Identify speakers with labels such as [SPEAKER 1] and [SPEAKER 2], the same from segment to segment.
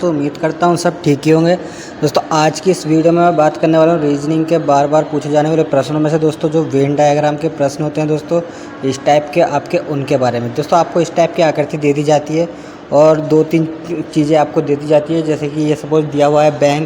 [SPEAKER 1] दोस्तों, उम्मीद करता हूँ सब ठीक ही होंगे। दोस्तों आज की इस वीडियो में मैं बात करने वाला हूँ रीजनिंग के बार बार पूछे जाने वाले प्रश्नों में से दोस्तों जो वेन डायग्राम के प्रश्न होते हैं दोस्तों, इस टाइप के आपके उनके बारे में। दोस्तों आपको इस टाइप की आकृति दे दी जाती है और 2-3 चीज़ें आपको दे दी जाती है, जैसे कि ये सपोज दिया हुआ है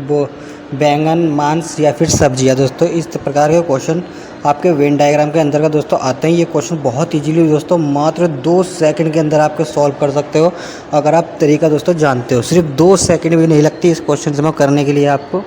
[SPEAKER 1] वो बैंगन, मांस या फिर सब्जियाँ। दोस्तों इस प्रकार के क्वेश्चन आपके वेन डायग्राम के अंतर्गत दोस्तों आते हैं। ये क्वेश्चन बहुत इजीली दोस्तों मात्र 2 सेकंड के अंदर आपके सॉल्व कर सकते हो अगर आप तरीका दोस्तों जानते हो। सिर्फ 2 सेकंड भी नहीं लगती इस क्वेश्चन जमा करने के लिए आपको।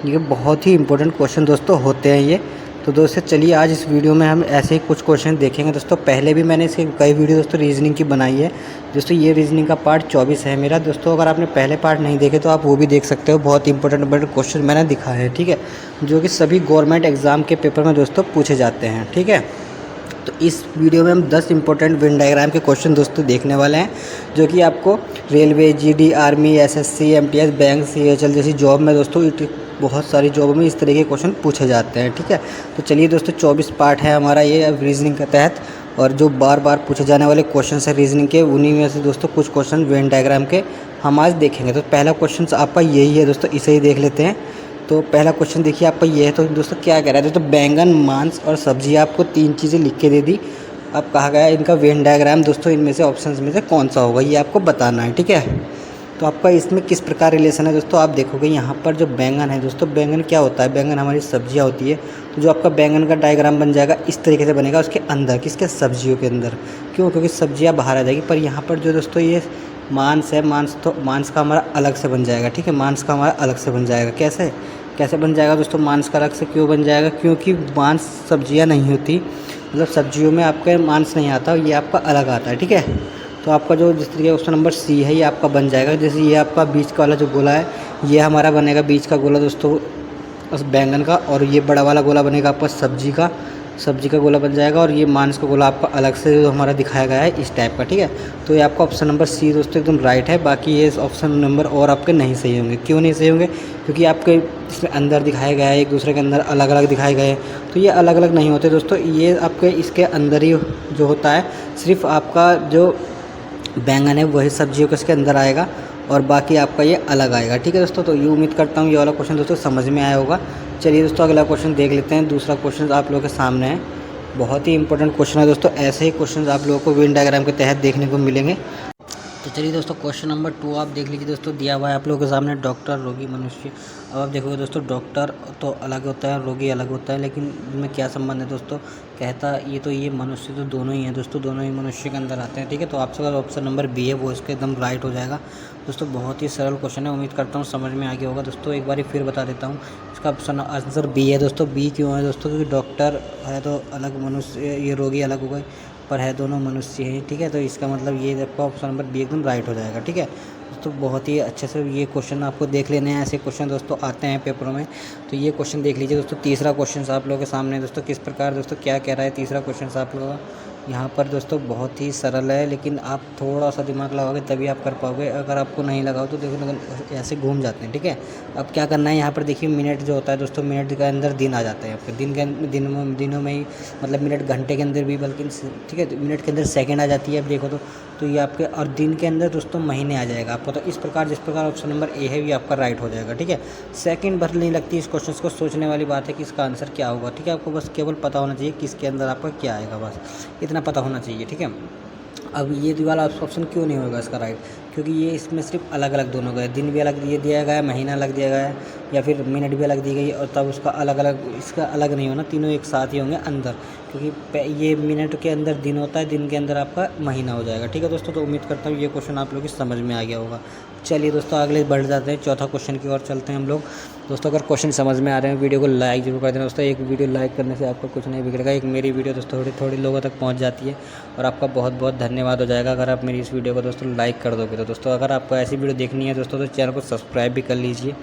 [SPEAKER 1] ये बहुत ही इंपॉर्टेंट क्वेश्चन दोस्तों होते हैं ये। तो दोस्तों चलिए आज इस वीडियो में हम ऐसे ही कुछ क्वेश्चन देखेंगे दोस्तों। पहले भी मैंने इसकी कई वीडियो दोस्तों रीजनिंग की बनाई है दोस्तों। ये रीजनिंग का पार्ट 24 है मेरा दोस्तों। अगर आपने पहले पार्ट नहीं देखे तो आप वो भी देख सकते हो। बहुत इंपॉर्टेंट क्वेश्चन मैंने दिखाया है, ठीक है, जो कि सभी गवर्नमेंट एग्जाम के पेपर में दोस्तों पूछे जाते हैं, ठीक है। तो इस वीडियो में हम 10 इंपॉर्टेंट वेन डायग्राम के क्वेश्चन दोस्तों देखने वाले हैं, जो कि आपको railway, GD, army, SSC, MTS, bank, CHL जैसी जॉब में दोस्तों बहुत सारी जॉबों में इस तरीके के क्वेश्चन पूछे जाते हैं, ठीक है। तो चलिए दोस्तों 24 पार्ट है हमारा ये रीजनिंग के तहत, और जो बार बार पूछे जाने वाले क्वेश्चन है रीजनिंग के, उन्हीं में से दोस्तों कुछ क्वेश्चन वेन डायग्राम के हम आज देखेंगे। तो पहला क्वेश्चन आपका यही है दोस्तों, इसे ही देख लेते हैं। तो पहला क्वेश्चन देखिए आपका ये है। तो दोस्तों क्या कह रहा है दोस्तों, बैंगन, मांस और सब्जी, आपको 3 चीज़ें लिख के दे दी। अब कहा गया है इनका वेन डायग्राम दोस्तों इनमें से ऑप्शंस में से कौन सा होगा, ये आपको बताना है, ठीक है। तो आपका इसमें किस प्रकार रिलेशन है दोस्तों, आप देखोगे यहाँ पर जो बैंगन है दोस्तों, बैंगन क्या होता है, बैंगन हमारी सब्जियाँ होती है। तो जो आपका बैंगन का डायग्राम बन जाएगा इस तरीके से बनेगा, उसके अंदर किसके, सब्जियों के अंदर। क्यों, क्योंकि सब्जियाँ बाहर आ जाएगी। पर यहाँ पर जो दोस्तों ये मांस है, मांस का हमारा अलग से बन जाएगा, ठीक है। मांस का हमारा अलग से बन जाएगा। कैसे बन जाएगा दोस्तों मांस का अलग से, क्यों बन जाएगा, क्योंकि मांस सब्जियां नहीं होती, मतलब सब्जियों में आपका मांस नहीं आता, ये आपका अलग आता है, ठीक है। तो आपका जो जिस तरीके ऑप्शन नंबर सी है ये आपका बन जाएगा। जैसे ये आपका बीच का वाला जो गोला है ये हमारा बनेगा बीच का गोला दोस्तों उस बैंगन का, और ये बड़ा वाला गोला बनेगा आपका सब्जी का गोला बन जाएगा, और ये मांस का गोला आपका अलग से जो हमारा दिखाया गया है इस टाइप का, ठीक है। तो ये आपका ऑप्शन नंबर सी दोस्तों एकदम राइट है। बाकी ये ऑप्शन नंबर और आपके नहीं सही होंगे। क्यों नहीं सही होंगे, क्योंकि आपके इसमें अंदर दिखाए गए हैं, एक दूसरे के अंदर अलग अलग दिखाए गए हैं। तो ये अलग अलग नहीं होते दोस्तों, ये आपके इसके अंदर ही जो होता है, सिर्फ आपका जो बैंगन है वही सब्जियों के इसके अंदर आएगा और बाकी आपका ये अलग आएगा, ठीक है दोस्तों। तो ये उम्मीद करता हूँ ये वाला क्वेश्चन दोस्तों समझ में आया होगा। चलिए दोस्तों अगला क्वेश्चन देख लेते हैं। दूसरा क्वेश्चन आप लोगों के सामने है, बहुत ही इंपॉर्टेंट क्वेश्चन है दोस्तों। ऐसे ही क्वेश्चन आप लोगों को वेन डायग्राम के तहत देखने को मिलेंगे। तो चलिए दोस्तों क्वेश्चन नंबर 2 आप देख लीजिए दोस्तों। दिया हुआ है आप लोगों के सामने डॉक्टर, रोगी, मनुष्य। अब आप देखोगे दोस्तों डॉक्टर तो अलग होता है, रोगी अलग होता है, लेकिन इनमें क्या संबंध है दोस्तों, कहता ये मनुष्य तो दोनों ही हैं दोस्तों, दोनों ही मनुष्य के अंदर आते हैं, ठीक है। तो आपसे अगर ऑप्शन नंबर बी है वो इसके एकदम राइट हो जाएगा दोस्तों। बहुत ही सरल क्वेश्चन है, उम्मीद करता हूँ समझ में आ गया होगा दोस्तों। एक बार फिर बता देता हूँ, इसका ऑप्शन आंसर बी है दोस्तों। बी क्यों है दोस्तों, क्योंकि डॉक्टर है तो अलग, मनुष्य ये रोगी अलग हो गए, पर है दोनों मनुष्य हैं, ठीक है। तो इसका मतलब ये आपका ऑप्शन नंबर बी एकदम राइट हो जाएगा, ठीक है दोस्तों। बहुत ही अच्छे से ये क्वेश्चन आपको देख लेने हैं, ऐसे क्वेश्चन दोस्तों आते हैं पेपरों में। तो ये क्वेश्चन देख लीजिए दोस्तों। तीसरा क्वेश्चन आप लोगों के सामने दोस्तों, किस प्रकार दोस्तों क्या कह रहा है तीसरा क्वेश्चन आप लोगों का। यहाँ पर दोस्तों बहुत ही सरल है, लेकिन आप थोड़ा सा दिमाग लगाओगे तभी आप कर पाओगे। अगर आपको नहीं लगाओ तो देखो ऐसे घूम जाते हैं, ठीक है। अब क्या करना है, यहाँ पर देखिए मिनट जो होता है दोस्तों, मिनट के अंदर दिन आ जाते हैं आपके, दिनों में ही, मतलब मिनट घंटे के अंदर भी, बल्कि ठीक है, मिनट के अंदर सेकंड आ जाती है। अब देखो तो ये आपके, और दिन के अंदर दोस्तों महीने आ जाएगा आपको। तो इस प्रकार जिस प्रकार ऑप्शन नंबर ए है ये आपका राइट हो जाएगा, ठीक है। सेकंड भर नहीं लगती इस क्वेश्चन को, सोचने वाली बात है कि इसका आंसर क्या होगा, ठीक है। आपको बस केवल पता होना चाहिए कि इसके अंदर आपका क्या आएगा, बस इतना पता होना चाहिए, ठीक है। अब ये वाला ऑप्शन क्यों नहीं होगा इसका राइट, क्योंकि ये इसमें सिर्फ अलग अलग दोनों गए, दिन भी अलग दिया गया है, महीना अलग दिया गया है, या फिर मिनट भी अलग दी गई, और तब उसका अलग अलग, इसका अलग नहीं होना, तीनों एक साथ ही होंगे अंदर, क्योंकि ये मिनट के अंदर दिन होता है, दिन के अंदर आपका महीना हो जाएगा, ठीक है दोस्तों। तो उम्मीद करता हूँ ये क्वेश्चन आप लोगों की समझ में आ गया होगा। चलिए दोस्तों अगले बढ़ जाते हैं, चौथा क्वेश्चन की ओर चलते हैं हम लोग दोस्तों। अगर क्वेश्चन समझ में आ रहे हैं वीडियो को लाइक जरूर कर देना दोस्तों। एक वीडियो लाइक करने से आपका कुछ नहीं बिगड़ेगा, एक मेरी वीडियो दोस्तों थोड़ी लोगों तक पहुंच जाती है, और आपका बहुत बहुत धन्यवाद हो जाएगा अगर आप मेरी इस वीडियो को दोस्तों लाइक कर दोगे। तो दोस्तों अगर आपको ऐसी वीडियो देखनी है दोस्तों तो चैनल को सब्सक्राइब भी कर लीजिए,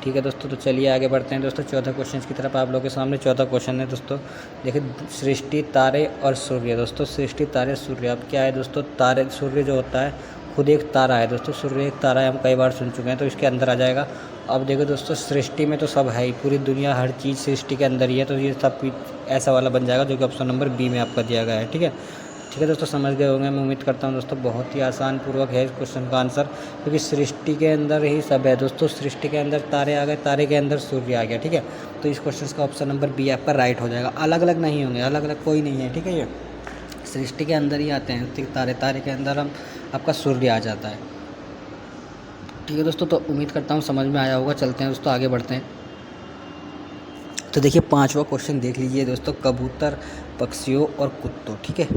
[SPEAKER 1] ठीक है दोस्तों। तो चलिए आगे बढ़ते हैं दोस्तों चौथा क्वेश्चन की तरफ। आप लोगों के सामने चौथा क्वेश्चन है दोस्तों, देखिए सृष्टि, तारे और सूर्य दोस्तों। सृष्टि, तारे, सूर्य। अब क्या है दोस्तों, तारे, सूर्य जो होता है खुद एक तारा है दोस्तों, सूर्य एक तारा है, हम कई बार सुन चुके हैं, तो इसके अंदर आ जाएगा। अब देखो दोस्तों सृष्टि में तो सब है ही, पूरी दुनिया हर चीज़ सृष्टि के अंदर ही है, तो ये सब ऐसा वाला बन जाएगा जो कि ऑप्शन नंबर बी में आपका दिया गया है, ठीक है। ठीक है दोस्तों, समझ गए होंगे मैं उम्मीद करता हूँ दोस्तों। बहुत ही आसान पूर्वक है इस क्वेश्चन का आंसर, क्योंकि सृष्टि के अंदर ही सब है दोस्तों। सृष्टि के अंदर तारे आ गए, तारे के अंदर सूर्य आ गया। ठीक है, तो इस क्वेश्चन का ऑप्शन नंबर बी आपका राइट हो जाएगा। अलग अलग नहीं होंगे, अलग अलग कोई नहीं है। ठीक है, ये सृष्टि के अंदर ही आते हैं तारे, तारे के अंदर हम आपका सूर्य आ जाता है। ठीक है दोस्तों, तो उम्मीद करता हूँ समझ में आया होगा। चलते हैं दोस्तों, आगे बढ़ते हैं। तो देखिए 5वां क्वेश्चन देख लीजिए दोस्तों, कबूतर, पक्षियों और कुत्तों। ठीक है,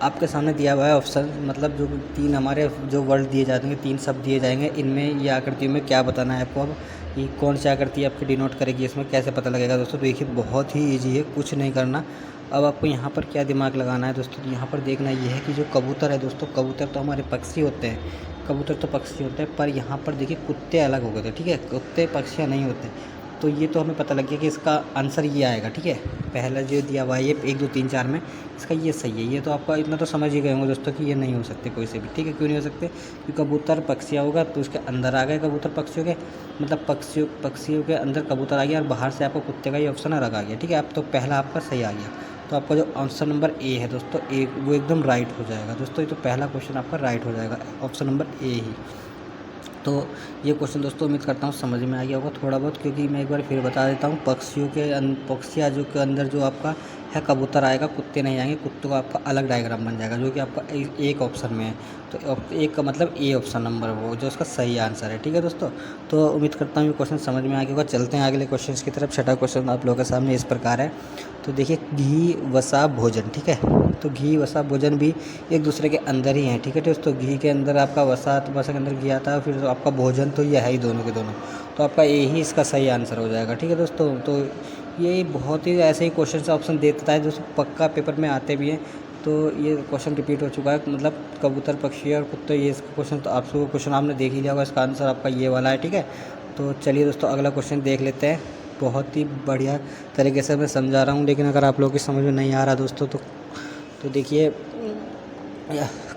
[SPEAKER 1] आपके सामने दिया हुआ है ऑप्शन, मतलब जो 3 हमारे जो वर्ड दिए जाते हैं, 3 शब्द दिए जाएंगे, इनमें ये आकृतियों में क्या बताना है आपको। अब ये कौन सी आकृति आपकी डिनोट करेगी, इसमें कैसे पता लगेगा दोस्तों। देखिए बहुत ही ईजी है, कुछ नहीं करना। अब आपको यहाँ पर क्या दिमाग लगाना है दोस्तों, तो यहाँ पर देखना ये है कि जो कबूतर है दोस्तों, कबूतर तो हमारे पक्षी होते हैं, कबूतर तो पक्षी होते हैं, पर यहाँ पर देखिए कुत्ते अलग हो गए थे। ठीक है, कुत्ते पक्षियाँ नहीं होते। तो ये तो हमें पता लग गया कि इसका आंसर ये आएगा। ठीक है, पहला जो दिया हुआ है ये 1 2 3 4 में, इसका ये सही है। ये तो आपका इतना तो समझ ही गए होंगे दोस्तों कि ये नहीं हो सकते कोई से भी। ठीक है, क्यों नहीं हो सकते, क्योंकि कबूतर पक्षियाँ होगा तो उसके अंदर आ गए कबूतर पक्षियों के, मतलब पक्षियों के अंदर कबूतर आ गया, और बाहर से आपको कुत्ते का ये ऑप्शन अलग आ गया। ठीक है, अब तो पहला आपका सही आ गया। तो आपका जो ऑप्शन नंबर ए है दोस्तों, ए वो एकदम राइट हो जाएगा दोस्तों। ये तो पहला क्वेश्चन आपका राइट हो जाएगा, ऑप्शन नंबर ए ही। तो ये क्वेश्चन दोस्तों उम्मीद करता हूँ समझ में आ गया होगा थोड़ा बहुत, क्योंकि मैं एक बार फिर बता देता हूँ। पक्षियाँ जो के अंदर जो आपका है कबूतर आएगा, कुत्ते नहीं आएंगे। कुत्तों का आपका अलग डायग्राम बन जाएगा, जो कि आपका एक ऑप्शन में है। तो एक का मतलब ए ऑप्शन नंबर वो जो उसका सही आंसर है। ठीक है दोस्तों, तो उम्मीद करता हूँ ये क्वेश्चन समझ में आ गया होगा। चलते हैं अगले क्वेश्चन की तरफ। 6वां क्वेश्चन आप लोगों के सामने इस प्रकार है। तो देखिए घी वसा भोजन। ठीक है, तो घी वसा भोजन भी एक दूसरे के अंदर ही है। ठीक है दोस्तों, घी के अंदर आपका वसा, तो वसा के अंदर घी आता है, फिर आपका भोजन, तो ये है ही दोनों के दोनों। तो आपका ए ही इसका सही आंसर हो जाएगा। ठीक है दोस्तों, तो ये बहुत ही ऐसे ही क्वेश्चन से ऑप्शन देता है दोस्तों, पक्का पेपर में आते भी हैं। तो ये क्वेश्चन रिपीट हो चुका है, मतलब कबूतर, पक्षी और कुत्ते, ये इसका क्वेश्चन तो आपको क्वेश्चन आपने देख ही लिया होगा। इसका आंसर आपका ये वाला है। ठीक है, तो चलिए दोस्तों अगला क्वेश्चन देख लेते हैं। बहुत ही बढ़िया तरीके से मैं समझा रहा हूँ, लेकिन अगर आप लोगों की समझ में नहीं आ रहा दोस्तों तो देखिए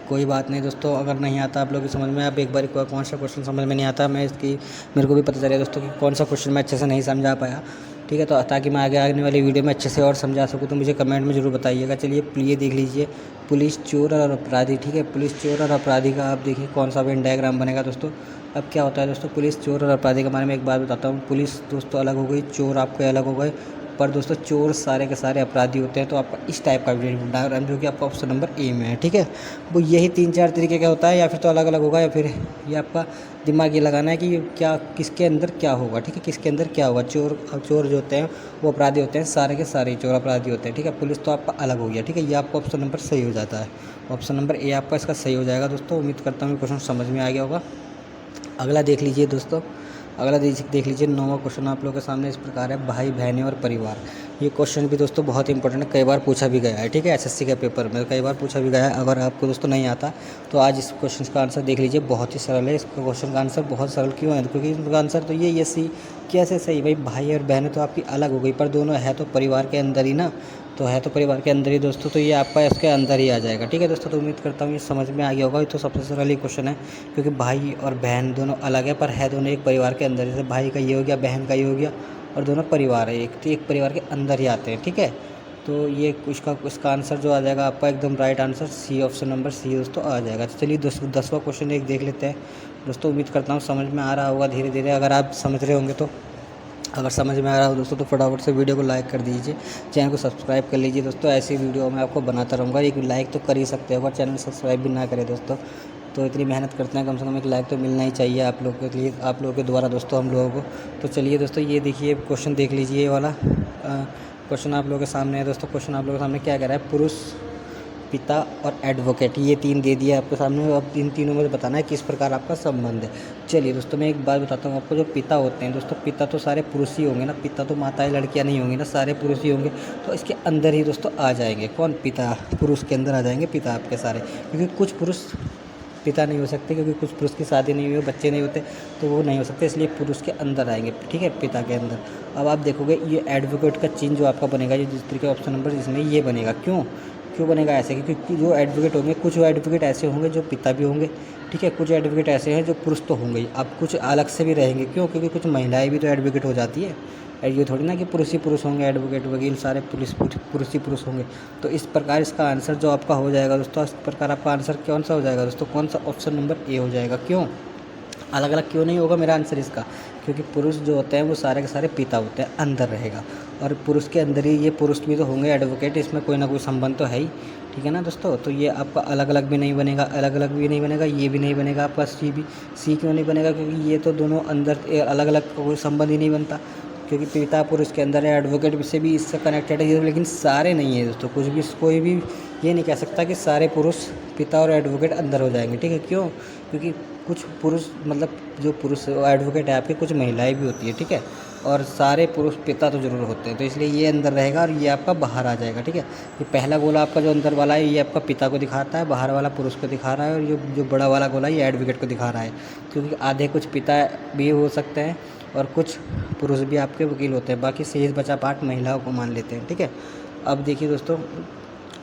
[SPEAKER 1] कोई बात नहीं दोस्तों। अगर नहीं आता आप लोगों की समझ में, आप एक बार कौन सा क्वेश्चन समझ में नहीं आता, मैं इसकी मेरे को भी पता चलेगा दोस्तों कि कौन सा क्वेश्चन मैं अच्छे से नहीं समझा पाया। ठीक है, तो ताकि मैं आने वाली वीडियो में अच्छे से और समझा सकूँ, तो मुझे कमेंट में ज़रूर बताइएगा। चलिए ये देख लीजिए, पुलिस, चोर और अपराधी। ठीक है, पुलिस, चोर और अपराधी का आप देखिए कौन सा वेन डायग्राम बनेगा दोस्तों। अब क्या होता है दोस्तों, पुलिस, चोर और अपराधी के बारे में एक बात बताता हूँ। पुलिस दोस्तों अलग हो गई, चोर आपके अलग हो गए, पर दोस्तों चोर सारे के सारे अपराधी होते हैं। तो आपका इस टाइप का डायग्राम जो कि आपका ऑप्शन नंबर ए में है। ठीक है, वो यही 3-4 तरीके का होता है, या फिर तो अलग अलग होगा, या फिर ये आपका दिमाग ये लगाना है कि क्या किसके अंदर क्या होगा। ठीक है, किसके अंदर क्या होगा। चोर जो होते हैं वो अपराधी होते हैं, सारे के सारे चोर अपराधी होते हैं। ठीक है, पुलिस तो आपका अलग हो गया। ठीक है, ये आपका ऑप्शन नंबर सही हो जाता है, ऑप्शन नंबर ए आपका इसका सही हो जाएगा दोस्तों। उम्मीद करता हूँ क्वेश्चन समझ में आ गया होगा। अगला देख लीजिए दोस्तों, अगला देख लीजिए 9वां क्वेश्चन आप लोगों के सामने इस प्रकार है, भाई बहनें और परिवार। ये क्वेश्चन भी दोस्तों बहुत ही इंपॉर्टेंट है, कई बार पूछा भी गया है। ठीक है, एसएससी के पेपर में कई बार पूछा भी गया है। अगर आपको दोस्तों नहीं आता तो आज इस क्वेश्चन का आंसर देख लीजिए, बहुत ही सरल है। इस क्वेश्चन का आंसर बहुत सरल क्यों है, क्योंकि इसका आंसर तो ये सी कैसे सही। भाई भाई और बहनें तो आपकी अलग हो गई, पर दोनों है तो परिवार के अंदर ही ना, तो है तो परिवार के अंदर ही दोस्तों, तो ये आपका इसके अंदर ही आ जाएगा। ठीक है दोस्तों, तो उम्मीद करता हूँ ये समझ में आ गया होगा। ये तो सबसे सरल ही क्वेश्चन है, क्योंकि भाई और बहन दोनों अलग है, पर है दोनों एक परिवार के अंदर। जैसे भाई का ये हो गया, बहन का ये हो गया, और दोनों परिवार है एक, तो एक परिवार के अंदर ही आते हैं। ठीक है, तो ये इसका आंसर जो आ जाएगा आपका एकदम right answer C, option number C दोस्तों आ जाएगा। तो चलिए 10वां क्वेश्चन एक देख लेते हैं दोस्तों। उम्मीद करता हूँ समझ में आ रहा होगा धीरे धीरे, अगर आप समझ रहे होंगे तो। अगर समझ में आ रहा हो दोस्तों तो फटाफट से वीडियो को लाइक कर दीजिए, चैनल को सब्सक्राइब कर लीजिए दोस्तों। ऐसी वीडियो मैं आपको बनाता रहूँगा। एक लाइक तो कर ही सकते हो, अगर चैनल सब्सक्राइब भी ना करें दोस्तों, तो इतनी मेहनत करते हैं, कम से कम एक लाइक तो मिलना ही चाहिए आप लोगों के लिए, आप लोगों के द्वारा दोस्तों हम लोगों को। तो चलिए दोस्तों ये देखिए क्वेश्चन देख लीजिए, ये वाला क्वेश्चन आप लोगों के सामने है दोस्तों। क्वेश्चन आप लोगों के सामने क्या कह रहा है, पुरुष, पिता और एडवोकेट, ये 3 दे दिया आपके सामने। अब इन तीनों में बताना है किस प्रकार आपका संबंध है। चलिए दोस्तों मैं एक बात बताता हूँ आपको, जो पिता होते हैं दोस्तों, पिता तो सारे पुरुष ही होंगे ना, पिता तो माताएं लड़कियां नहीं होंगी ना, सारे पुरुष ही होंगे। तो इसके अंदर ही दोस्तों आ जाएंगे कौन, पिता, पुरुष के अंदर आ जाएंगे पिता आपके सारे, क्योंकि कुछ पुरुष पिता नहीं हो सकते, क्योंकि कुछ पुरुष की शादी नहीं हुई, बच्चे नहीं होते, तो वो नहीं हो सकते, इसलिए पुरुष के अंदर आएंगे। ठीक है, पिता के अंदर। अब आप देखोगे ये एडवोकेट का चिन्ह जो आपका बनेगा, ये जिस तरीके ऑप्शन नंबर इसमें ये बनेगा, क्यों, क्यों बनेगा ऐसे? क्योंकि जो एडवोकेट होंगे, कुछ एडवोकेट ऐसे होंगे जो पिता भी होंगे, ठीक है, कुछ एडवोकेट ऐसे हैं जो पुरुष तो होंगे ही, अब कुछ अलग से भी रहेंगे। क्यों? क्योंकि कुछ महिलाएं भी तो एडवोकेट हो जाती है। ये थोड़ी ना कि पुरुष ही पुरुष होंगे एडवोकेट, वकील सारे पुरुष ही पुरुष होंगे। तो इस प्रकार इसका आंसर जो आपका हो जाएगा दोस्तों, इस प्रकार आपका आंसर कौन सा हो जाएगा दोस्तों? कौन सा? ऑप्शन नंबर ए हो जाएगा। क्यों अलग अलग क्यों नहीं होगा मेरा आंसर इसका? क्योंकि पुरुष जो होते हैं वो सारे के सारे पिता होते हैं, अंदर रहेगा, और पुरुष के अंदर ही ये पुरुष भी तो होंगे एडवोकेट, इसमें कोई ना कोई संबंध तो है ही, ठीक है ना दोस्तों। तो ये आपका अलग अलग भी नहीं बनेगा, अलग अलग भी नहीं बनेगा, ये भी नहीं बनेगा आपका सी क्यों नहीं बनेगा? क्योंकि ये तो दोनों अंदर अलग अलग कोई संबंध ही नहीं बनता, क्योंकि पिता पुरुष के अंदर है, एडवोकेट से भी इससे कनेक्टेड है, लेकिन सारे नहीं है दोस्तों। कोई भी ये नहीं कह सकता कि सारे पुरुष पिता और एडवोकेट अंदर हो जाएंगे, ठीक है। क्यों? क्योंकि कुछ पुरुष मतलब जो पुरुष एडवोकेट है आपके, कुछ महिलाएं भी होती है, ठीक है, और सारे पुरुष पिता तो ज़रूर होते हैं। तो इसलिए ये अंदर रहेगा और ये आपका बाहर आ जाएगा, ठीक है। ये पहला गोला आपका जो अंदर वाला है ये आपका पिता को दिखाता है, बाहर वाला पुरुष को दिखा रहा है, और जो बड़ा वाला गोला ये एडवोकेट को दिखा रहा है, क्योंकि आधे कुछ पिता भी हो सकते हैं और कुछ पुरुष भी आपके वकील होते हैं, बाकी शेष बचा पार्ट महिलाओं को मान लेते हैं, ठीक है। अब देखिए दोस्तों,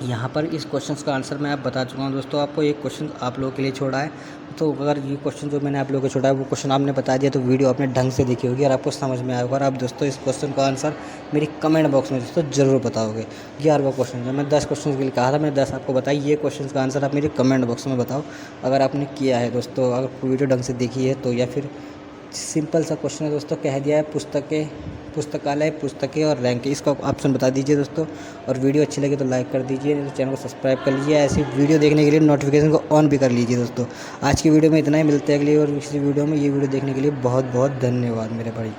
[SPEAKER 1] यहाँ पर इस क्वेश्चन का आंसर मैं आप बता चुका हूँ दोस्तों। आपको एक क्वेश्चन आप लोगों के लिए छोड़ा है, तो अगर ये क्वेश्चन जो मैंने आप लोगों को छोड़ा है वो क्वेश्चन आपने बता दिया तो वीडियो आपने ढंग से देखी होगी और आपको समझ में आया होगा। और आप दोस्तों इस क्वेश्चन का आंसर मेरी कमेंट बॉक्स में दोस्तों ज़रूर बताओगे। 11वां क्वेश्चन जो मैं 10 क्वेश्चन के लिए कहा था, मैंने 10 आपको बताई। ये क्वेश्चन का आंसर आप मेरे कमेंट बॉक्स में बताओ अगर आपने किया है दोस्तों, अगर वीडियो ढंग से देखी है तो। या फिर सिंपल सा क्वेश्चन है दोस्तों, कह दिया है पुस्तकालय, पुस्तकें और रैंक, इसका ऑप्शन बता दीजिए दोस्तों। और वीडियो अच्छी लगे तो लाइक कर दीजिए, नहीं तो चैनल को सब्सक्राइब कर लीजिए। ऐसी वीडियो देखने के लिए नोटिफिकेशन को ऑन भी कर लीजिए दोस्तों। आज की वीडियो में इतना ही, मिलते हैं अगली और किसी वीडियो में। ये वीडियो देखने के लिए बहुत बहुत धन्यवाद मेरे भाई।